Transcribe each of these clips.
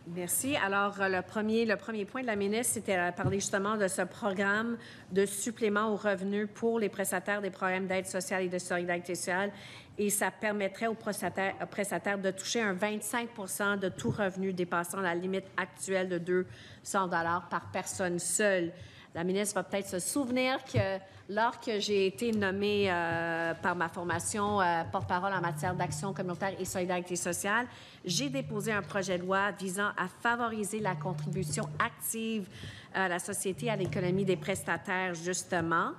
Merci. Alors, le premier point de la ministre, c'était de parler justement de ce programme de supplément aux revenus pour les prestataires des programmes d'aide sociale et de solidarité sociale. Et ça permettrait aux prestataires de toucher un 25 de tout revenu dépassant la limite actuelle de 200 $ par personne seule. La ministre va peut-être se souvenir que lors que j'ai été nommée par ma formation porte-parole en matière d'action communautaire et solidarité sociale, j'ai déposé un projet de loi visant à favoriser la contribution active à la société, à l'économie des prestataires, justement.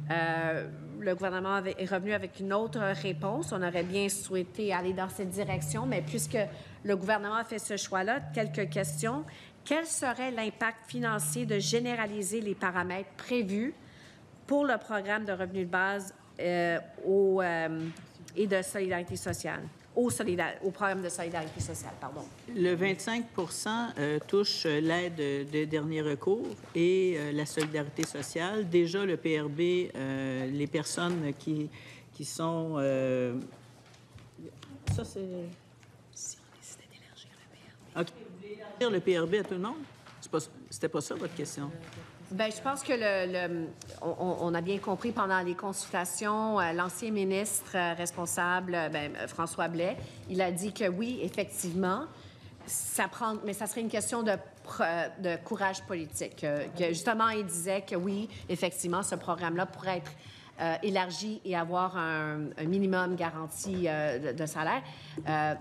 Le gouvernement est revenu avec une autre réponse. On aurait bien souhaité aller dans cette direction, mais puisque le gouvernement a fait ce choix-là, quelques questions. Quel serait l'impact financier de généraliser les paramètres prévus pour le programme de revenus de base et de solidarité sociale, au programme de solidarité sociale, pardon? Le 25 touche l'aide de dernier recours et la solidarité sociale. Déjà, le PRB, les personnes qui sont... ça, c'est... Si on décidait d'élargir le PRB. OK. Le PRB à tout le monde? C'était pas ça, votre question? Bien, je pense que on a bien compris pendant les consultations, l'ancien ministre responsable, François Blais, il a dit que oui, effectivement, mais ça serait une question de courage politique. Que justement, il disait que oui, effectivement, ce programme-là pourrait être élargi et avoir un minimum garanti de salaire,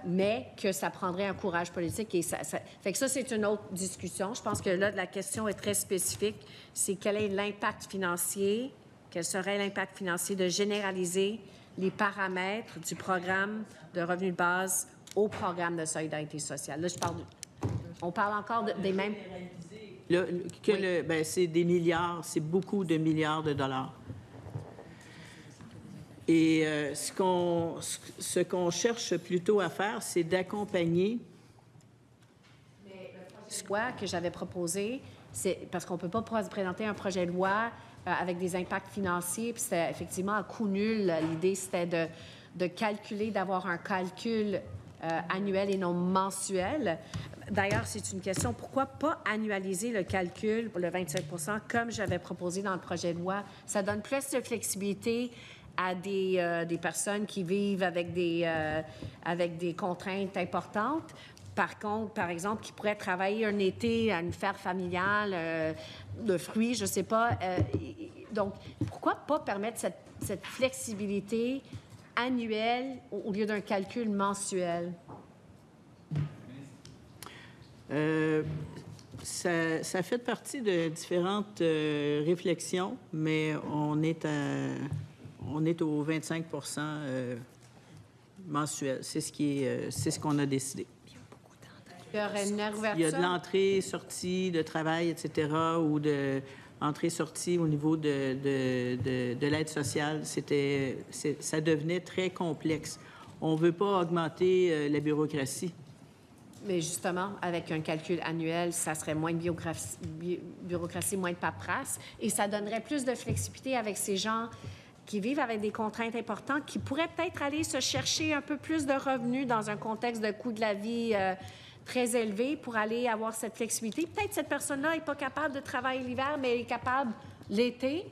mais que ça prendrait un courage politique. Et fait que ça, c'est une autre discussion. Je pense que là, la question est très spécifique. C'est quel est l'impact financier, quel serait l'impact financier de généraliser les paramètres du programme de revenus de base au programme de solidarité sociale. Là, on parle encore des mêmes... c'est des milliards, c'est beaucoup de milliards de dollars. Et ce qu'on cherche plutôt à faire, c'est d'accompagner. Ce que j'avais proposé, c'est parce qu'on ne peut pas présenter un projet de loi avec des impacts financiers, puis c'était effectivement à coût nul. L'idée, c'était de calculer, d'avoir un calcul annuel et non mensuel. D'ailleurs, c'est une question, pourquoi pas annualiser le calcul pour le 25 comme j'avais proposé dans le projet de loi? Ça donne plus de flexibilité à des personnes qui vivent avec des contraintes importantes. Par contre, par exemple, qui pourraient travailler un été à une ferme familiale de fruits, je ne sais pas. Donc, pourquoi pas permettre cette flexibilité annuelle au lieu d'un calcul mensuel? Ça fait partie de différentes réflexions, mais on est au 25 mensuel. C'est ce qu'on a décidé. Il y aurait une ouverture. Il y a de l'entrée, sortie, de travail, etc., ou de entrée, sortie au niveau de l'aide sociale. Ça devenait très complexe. On ne veut pas augmenter la bureaucratie. Mais justement, avec un calcul annuel, ça serait moins de bureaucratie, moins de paperasse, et ça donnerait plus de flexibilité avec ces gens qui vivent avec des contraintes importantes, qui pourraient peut-être aller se chercher un peu plus de revenus dans un contexte de coût de la vie très élevé pour aller avoir cette flexibilité. Peut-être cette personne-là n'est pas capable de travailler l'hiver, mais elle est capable l'été,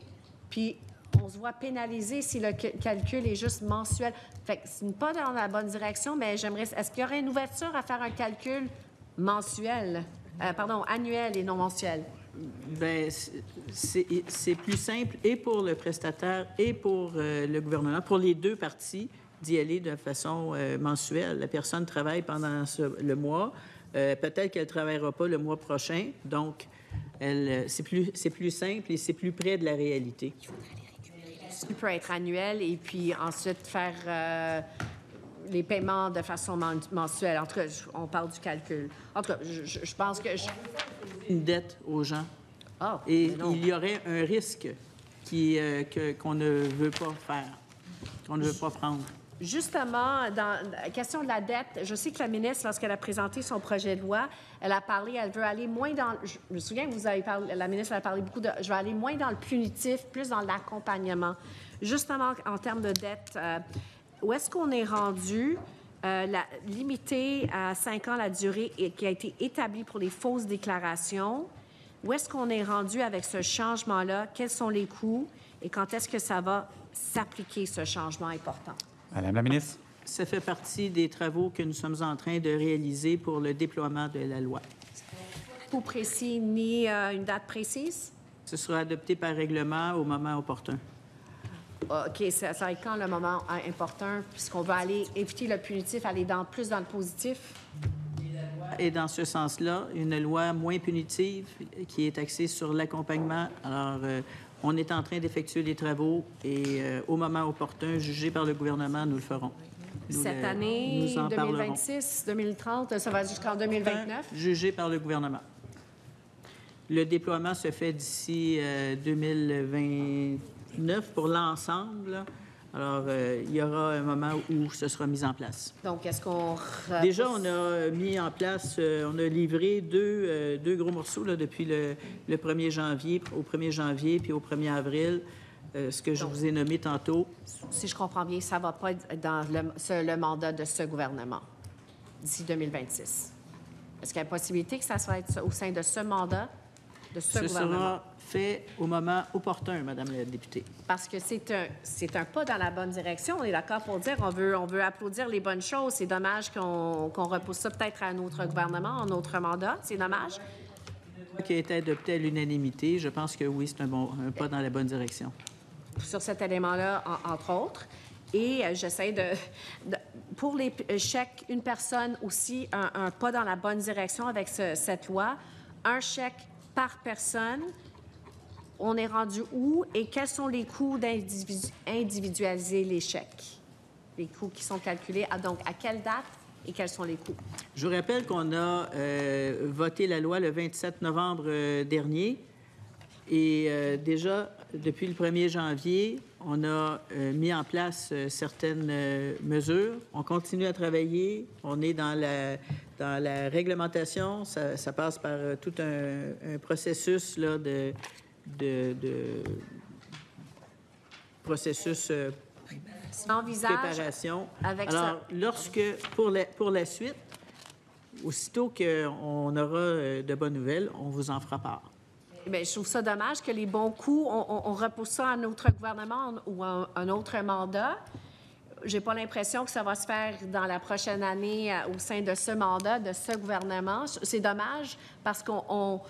puis on se voit pénalisé si le calcul est juste mensuel. Fait que c'est pas dans la bonne direction, mais j'aimerais... Est-ce qu'il y aurait une ouverture à faire un calcul mensuel, annuel et non mensuel? Bien, c'est plus simple et pour le prestataire et pour le gouvernement, pour les deux parties, d'y aller de façon mensuelle. La personne travaille pendant le mois. Peut-être qu'elle ne travaillera pas le mois prochain. Donc, c'est plus simple et c'est plus près de la réalité. Ça peut être annuel et puis ensuite faire les paiements de façon mensuelle. En tout cas, on parle du calcul. En tout cas, je pense que... Une dette aux gens. Oh, et il y aurait un risque qu'on ne veut pas faire, qu'on ne veut pas prendre. Justement, dans la question de la dette, je sais que la ministre, lorsqu'elle a présenté son projet de loi, elle veut aller moins dans... Je me souviens que la ministre a parlé beaucoup de... Je vais aller moins dans le punitif, plus dans l'accompagnement. Justement, en termes de dette, où est-ce qu'on est rendu limiter à 5 ans la durée qui a été établie pour les fausses déclarations. Où est-ce qu'on est rendu avec ce changement-là? Quels sont les coûts? Et quand est-ce que ça va s'appliquer, ce changement important? Madame la ministre. Ça fait partie des travaux que nous sommes en train de réaliser pour le déploiement de la loi. Coût précis ni une date précise? Ce sera adopté par règlement au moment opportun. OK, ça va être quand le moment important, puisqu'on va aller éviter le punitif, aller plus dans le positif? Et dans ce sens-là, une loi moins punitive qui est axée sur l'accompagnement. Alors, on est en train d'effectuer des travaux et au moment opportun, jugé par le gouvernement, nous le ferons. Cette année, nous en 2026, 2030, ça va jusqu'en 2029? Jugé par le gouvernement. Le déploiement se fait d'ici 2029 pour l'ensemble. Alors, il y aura un moment où ce sera mis en place. Donc, est-ce qu'on... Déjà, on a mis en place, on a livré deux gros morceaux là, depuis le 1er janvier, au 1er janvier puis au 1er avril, ce que je vous ai nommé tantôt. Si je comprends bien, ça ne va pas être dans le mandat de ce gouvernement d'ici 2026. Est-ce qu'il y a une possibilité que ça soit au sein de ce mandat de ce gouvernement? Sera fait au moment opportun, Madame la députée. Parce que c'est un pas dans la bonne direction. On est d'accord pour dire on veut applaudir les bonnes choses. C'est dommage qu'on repousse ça peut-être à un autre gouvernement, un autre mandat. C'est dommage. Qui a été adopté à l'unanimité, je pense que oui, c'est un pas dans la bonne direction. Sur cet élément-là, entre autres. Et j'essaie pour les chèques, une personne aussi, un pas dans la bonne direction avec cette loi. Un chèque par personne. On est rendu où et quels sont les coûts d'individualiser les chèques? Les coûts qui sont calculés, donc à quelle date et quels sont les coûts? Je vous rappelle qu'on a voté la loi le 27 novembre dernier et déjà, depuis le 1er janvier, on a mis en place certaines mesures. On continue à travailler. On est dans la réglementation. Ça passe par tout un processus là, de processus préparation. Alors, pour la suite, aussitôt qu'on aura de bonnes nouvelles, on vous en fera part. Bien, je trouve ça dommage que les bons coups, on repousse ça à un autre gouvernement ou à un autre mandat. J'ai pas l'impression que ça va se faire dans la prochaine année au sein de ce mandat, de ce gouvernement. C'est dommage parce qu'on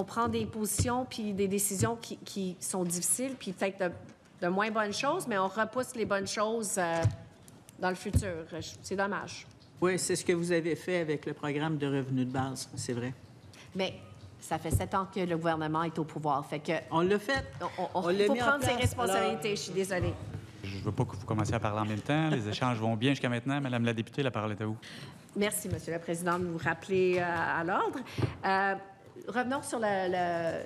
prend des positions puis des décisions qui sont difficiles puis peut-être de moins bonnes choses, mais on repousse les bonnes choses dans le futur. C'est dommage. Oui, c'est ce que vous avez fait avec le programme de revenus de base, c'est vrai. Mais ça fait 7 ans que le gouvernement est au pouvoir. Fait que on l'a fait. Il faut prendre ses responsabilités. Alors... Je suis désolée. Je ne veux pas que vous commenciez à parler en même temps. Les échanges vont bien jusqu'à maintenant. Madame la députée, la parole est à vous. Merci, Monsieur le Président, de nous rappeler à l'ordre. Revenons sur la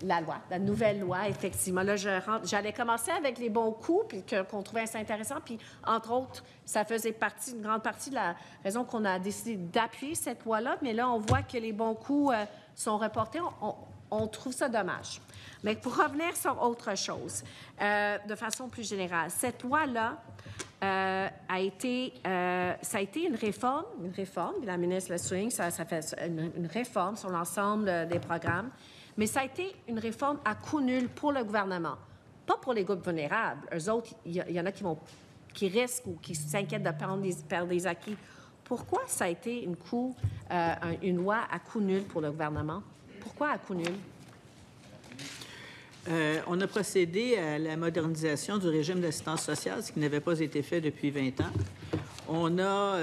loi, la nouvelle loi, effectivement. Là, j'allais commencer avec les bons coups, puis qu'on trouvait assez intéressant, puis entre autres, ça faisait une grande partie de la raison qu'on a décidé d'appuyer cette loi-là, mais là, on voit que les bons coups sont reportés. On trouve ça dommage. Mais pour revenir sur autre chose, de façon plus générale, cette loi-là ça a été une réforme, la ministre le souligne, ça fait une réforme sur l'ensemble des programmes, mais ça a été une réforme à coût nul pour le gouvernement, pas pour les groupes vulnérables. Eux autres, il y en a qui risquent ou qui s'inquiètent de perdre des acquis. Pourquoi ça a été une loi à coût nul pour le gouvernement? Pourquoi à coût nul? On a procédé à la modernisation du régime d'assistance sociale, ce qui n'avait pas été fait depuis 20 ans. On a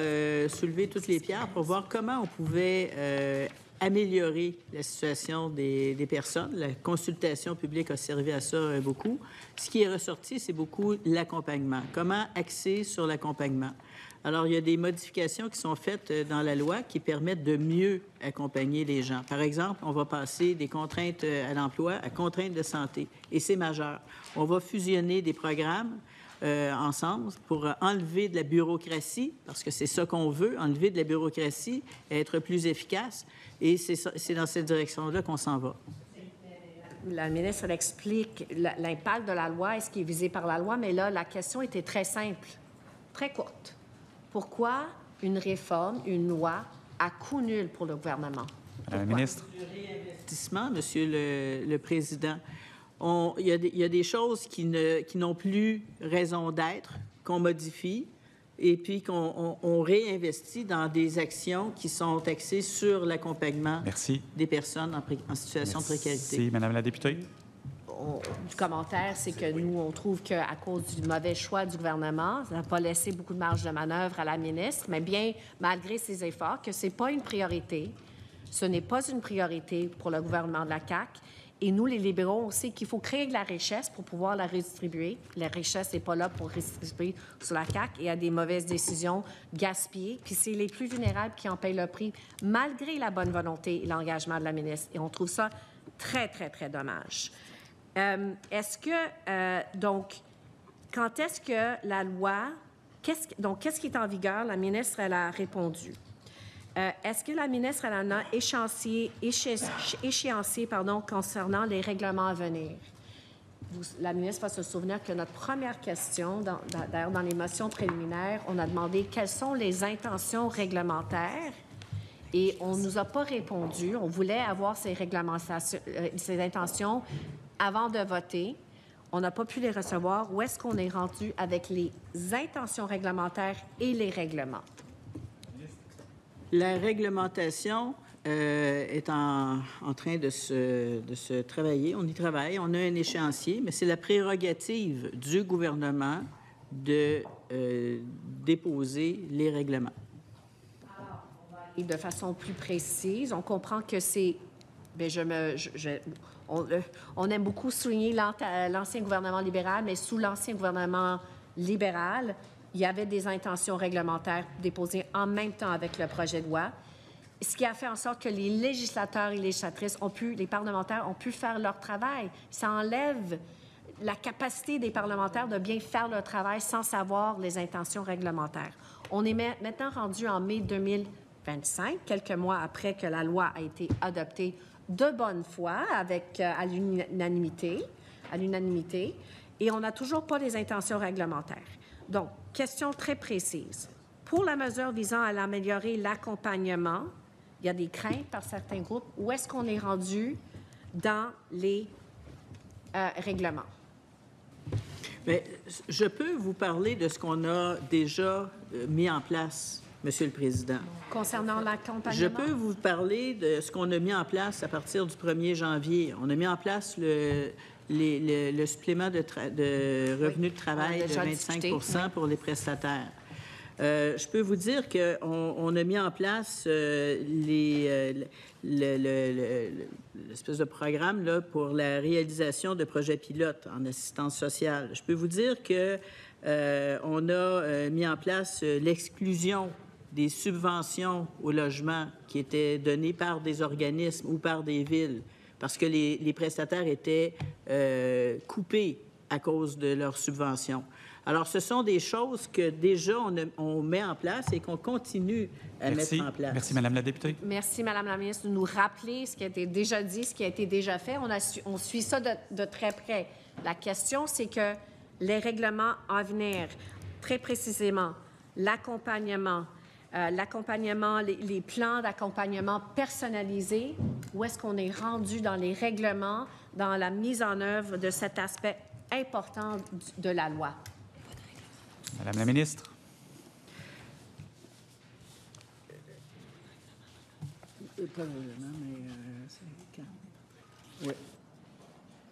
soulevé toutes les pierres pour voir comment on pouvait améliorer la situation des personnes. La consultation publique a servi à ça beaucoup. Ce qui est ressorti, c'est beaucoup l'accompagnement. Comment axer sur l'accompagnement? Alors, il y a des modifications qui sont faites dans la loi qui permettent de mieux accompagner les gens. Par exemple, on va passer des contraintes à l'emploi à contraintes de santé, et c'est majeur. On va fusionner des programmes ensemble pour enlever de la bureaucratie, parce que c'est ça qu'on veut, enlever de la bureaucratie, être plus efficace, et c'est dans cette direction-là qu'on s'en va. La ministre, elle explique l'impact de la loi et ce qui est visé par la loi, mais là, la question était très simple, très courte. Pourquoi une réforme, une loi à coût nul pour le gouvernement. Madame la ministre. Investissement, Monsieur le Président. Il y a des choses qui n'ont plus raison d'être, qu'on modifie, et puis qu'on réinvestit dans des actions qui sont axées sur l'accompagnement des personnes en situation de précarité. Merci, Madame la députée. Du commentaire, c'est que nous, on trouve qu'à cause du mauvais choix du gouvernement, ça n'a pas laissé beaucoup de marge de manœuvre à la ministre, mais bien, malgré ses efforts, que ce n'est pas une priorité. Ce n'est pas une priorité pour le gouvernement de la CAQ. Et nous, les libéraux, on sait qu'il faut créer de la richesse pour pouvoir la redistribuer. La richesse n'est pas là pour redistribuer sur la CAQ et il y a des mauvaises décisions gaspillées. Puis c'est les plus vulnérables qui en payent le prix, malgré la bonne volonté et l'engagement de la ministre. Et on trouve ça très, très, très dommage. Est-ce que, donc, quand est-ce que la loi... qu'est-ce qui est en vigueur? La ministre, elle a répondu. Est-ce que la ministre elle en a échéancié concernant les règlements à venir? La ministre va se souvenir que notre première question, d'ailleurs dans les motions préliminaires, on a demandé quelles sont les intentions réglementaires et on ne nous a pas répondu. On voulait avoir ces intentions avant de voter. On n'a pas pu les recevoir. Où est-ce qu'on est rendu avec les intentions réglementaires et les règlements? La réglementation est en train de se travailler. On y travaille. On a un échéancier, mais c'est la prérogative du gouvernement de déposer les règlements. Et de façon plus précise, on comprend que c'est... Bien, on aime beaucoup souligner l'ancien gouvernement libéral, mais sous l'ancien gouvernement libéral, il y avait des intentions réglementaires déposées en même temps avec le projet de loi, ce qui a fait en sorte que les législateurs et législatrices les parlementaires ont pu faire leur travail. Ça enlève la capacité des parlementaires de bien faire leur travail sans savoir les intentions réglementaires. On est maintenant rendu en mai 2025, quelques mois après que la loi a été adoptée de bonne foi à l'unanimité, et on n'a toujours pas les intentions réglementaires. Donc, question très précise. Pour la mesure visant à améliorer l'accompagnement, il y a des craintes par certains groupes. Où est-ce qu'on est rendu dans les règlements? Mais je peux vous parler de ce qu'on a déjà mis en place, Monsieur le Président. Concernant l'accompagnement? Je peux vous parler de ce qu'on a mis en place à partir du 1er janvier. On a mis en place le supplément de revenu de travail de 25 pour les prestataires. Je peux vous dire qu'on a mis en place l'espèce de programme là, pour la réalisation de projets pilotes en assistance sociale. Je peux vous dire qu'on a mis en place l'exclusion des subventions au logement qui étaient données par des organismes ou par des villes, parce que les prestataires étaient coupés à cause de leurs subventions. Alors, ce sont des choses que déjà on met en place et qu'on continue à mettre en place. Merci, Madame la députée. Merci, Madame la ministre, de nous rappeler ce qui a été déjà dit, ce qui a été déjà fait. On suit ça de très près. La question, c'est que les règlements à venir, très précisément, l'accompagnement, les plans d'accompagnement personnalisés, où est-ce qu'on est rendu dans les règlements, dans la mise en œuvre de cet aspect important de la loi? Madame la ministre. Oui.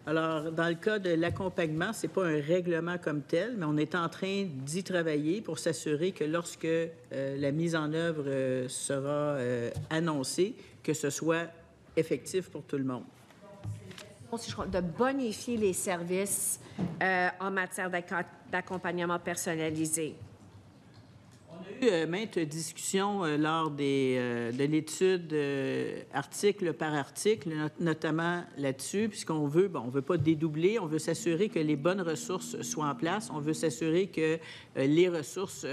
Alors, dans le cas de l'accompagnement, ce n'est pas un règlement comme tel, mais on est en train d'y travailler pour s'assurer que lorsque la mise en œuvre sera annoncée, que ce soit effectif pour tout le monde. De bonifier les services en matière d'accompagnement personnalisé. On a eu maintes discussions lors de l'étude article par article, notamment là-dessus, puisqu'on veut, on ne veut pas dédoubler, on veut s'assurer que les bonnes ressources soient en place, on veut s'assurer que les ressources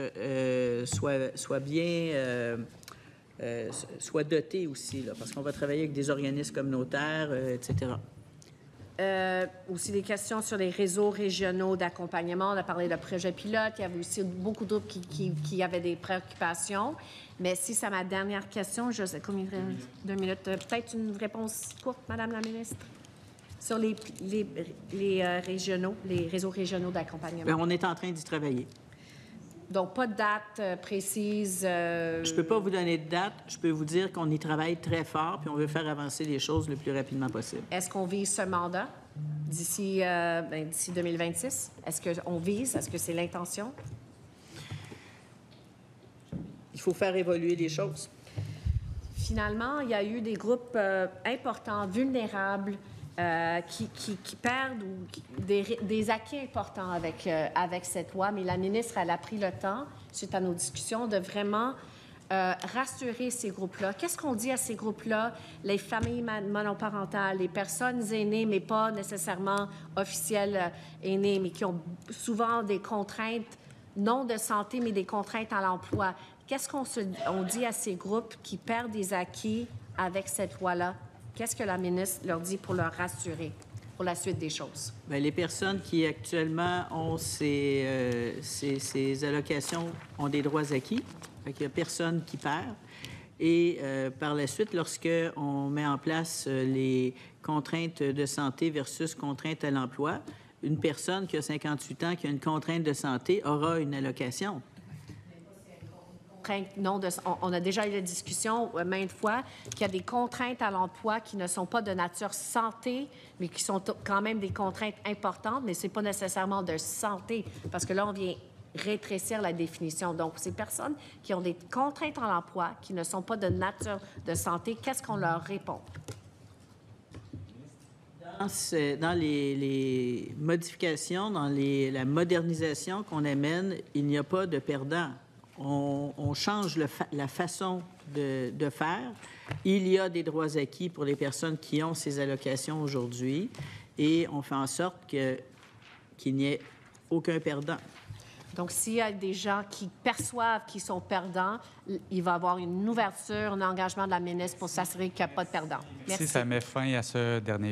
soient bien... soit dotées aussi, là, parce qu'on va travailler avec des organismes communautaires, etc. Aussi des questions sur les réseaux régionaux d'accompagnement. On a parlé de projets pilotes. Il y avait aussi beaucoup d'autres qui avaient des préoccupations. Mais si c'est ma dernière question, je sais combien 2 minutes. Peut-être une réponse courte, Madame la ministre, sur les régionaux, les réseaux régionaux d'accompagnement. Bien, on est en train d'y travailler. Donc, pas de date précise. Je ne peux pas vous donner de date. Je peux vous dire qu'on y travaille très fort puis on veut faire avancer les choses le plus rapidement possible. Est-ce qu'on vise ce mandat d'ici 2026? Est-ce qu'on vise? Est-ce que c'est l'intention? Il faut faire évoluer les choses. Finalement, il y a eu des groupes importants, vulnérables, qui perdent des acquis importants avec cette loi. Mais la ministre, elle a pris le temps, suite à nos discussions, de vraiment rassurer ces groupes-là. Qu'est-ce qu'on dit à ces groupes-là? Les familles monoparentales, les personnes aînées, mais pas nécessairement officielles aînées, mais qui ont souvent des contraintes, non de santé, mais des contraintes à l'emploi. Qu'est-ce qu'on dit à ces groupes qui perdent des acquis avec cette loi-là? Qu'est-ce que la ministre leur dit pour leur rassurer pour la suite des choses? Bien, les personnes qui actuellement ont ces allocations ont des droits acquis. Il n'y a personne qui perd. Et par la suite, lorsqu'on met en place les contraintes de santé versus contraintes à l'emploi, une personne qui a 58 ans, qui a une contrainte de santé, aura une allocation. Non, on a déjà eu la discussion maintes fois qu'il y a des contraintes à l'emploi qui ne sont pas de nature santé, mais qui sont quand même des contraintes importantes, mais ce n'est pas nécessairement de santé, parce que là, on vient rétrécir la définition. Donc, ces personnes qui ont des contraintes à l'emploi qui ne sont pas de nature de santé, qu'est-ce qu'on leur répond? Dans les modifications, dans la modernisation qu'on amène, il n'y a pas de perdant. On change la façon de faire. Il y a des droits acquis pour les personnes qui ont ces allocations aujourd'hui et on fait en sorte qu'il n'y ait aucun perdant. Donc, s'il y a des gens qui perçoivent qu'ils sont perdants, il va y avoir une ouverture, un engagement de la ministre pour s'assurer qu'il n'y a pas de perdants. Merci. Si ça met fin à ce dernier